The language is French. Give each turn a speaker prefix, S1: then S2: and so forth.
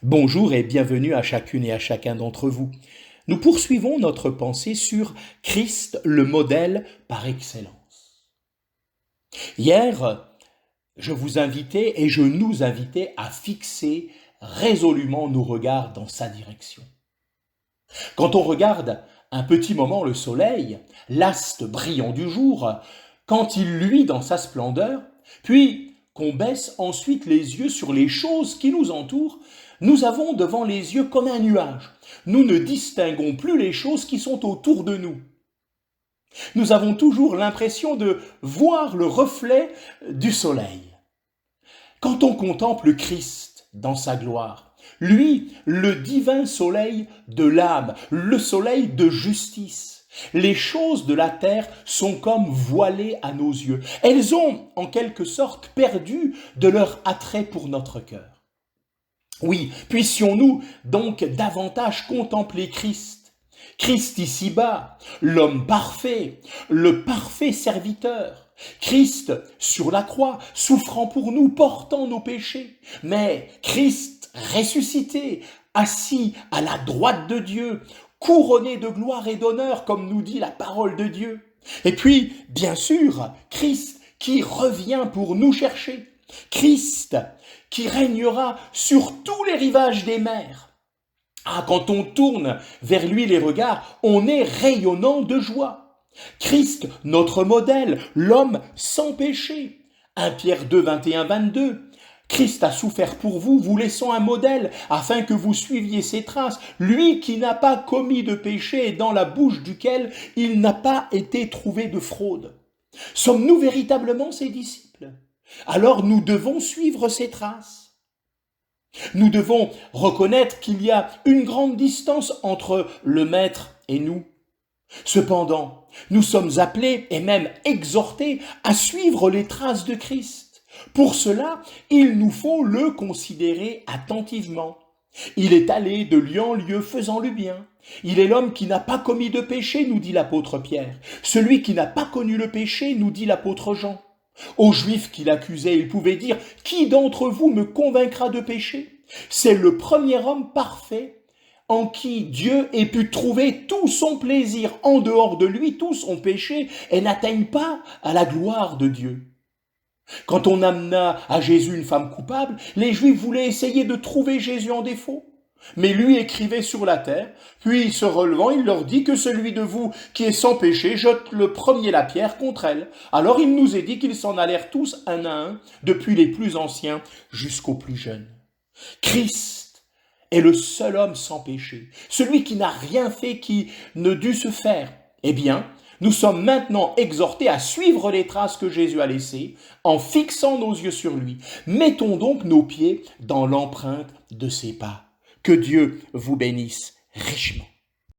S1: Bonjour et bienvenue à chacune et à chacun d'entre vous. Nous poursuivons notre pensée sur Christ, le modèle par excellence. Hier, je vous invitais et je nous invitais à fixer résolument nos regards dans sa direction. Quand on regarde un petit moment le soleil, l'astre brillant du jour, quand il luit dans sa splendeur, puis qu'on baisse ensuite les yeux sur les choses qui nous entourent, nous avons devant les yeux comme un nuage. Nous ne distinguons plus les choses qui sont autour de nous. Nous avons toujours l'impression de voir le reflet du soleil. Quand on contemple Christ dans sa gloire, lui, le divin soleil de l'âme, le soleil de justice, les choses de la terre sont comme voilées à nos yeux. Elles ont, en quelque sorte, perdu de leur attrait pour notre cœur. Oui, puissions-nous donc davantage contempler Christ. Christ ici-bas, l'homme parfait, le parfait serviteur. Christ sur la croix, souffrant pour nous, portant nos péchés. Mais Christ ressuscité, assis à la droite de Dieu, couronné de gloire et d'honneur, comme nous dit la parole de Dieu. Et puis, bien sûr, Christ qui revient pour nous chercher. Christ qui régnera sur tous les rivages des mers. Ah, quand on tourne vers lui les regards, on est rayonnant de joie. Christ, notre modèle, l'homme sans péché. 1 Pierre 2, 21, 22. Christ a souffert pour vous, vous laissant un modèle, afin que vous suiviez ses traces. Lui qui n'a pas commis de péché et dans la bouche duquel il n'a pas été trouvé de fraude. Sommes-nous véritablement ses disciples ? Alors nous devons suivre ses traces. Nous devons reconnaître qu'il y a une grande distance entre le Maître et nous. Cependant, nous sommes appelés et même exhortés à suivre les traces de Christ. Pour cela, il nous faut le considérer attentivement. Il est allé de lieu en lieu faisant le bien. Il est l'homme qui n'a pas commis de péché, nous dit l'apôtre Pierre. Celui qui n'a pas connu le péché, nous dit l'apôtre Jean. Aux Juifs qui l'accusaient, il pouvait dire « Qui d'entre vous me convaincra de péché ?» C'est le premier homme parfait en qui Dieu ait pu trouver tout son plaisir en dehors de lui, tout son péché, et n'atteigne pas à la gloire de Dieu. Quand on amena à Jésus une femme coupable, les Juifs voulaient essayer de trouver Jésus en défaut. Mais lui écrivait sur la terre, puis se relevant, il leur dit que celui de vous qui est sans péché jette le premier la pierre contre elle. Alors il nous est dit qu'ils s'en allèrent tous un à un, depuis les plus anciens jusqu'aux plus jeunes. Christ est le seul homme sans péché, celui qui n'a rien fait qui ne dut se faire. Eh bien, nous sommes maintenant exhortés à suivre les traces que Jésus a laissées en fixant nos yeux sur lui. Mettons donc nos pieds dans l'empreinte de ses pas. Que Dieu vous bénisse richement.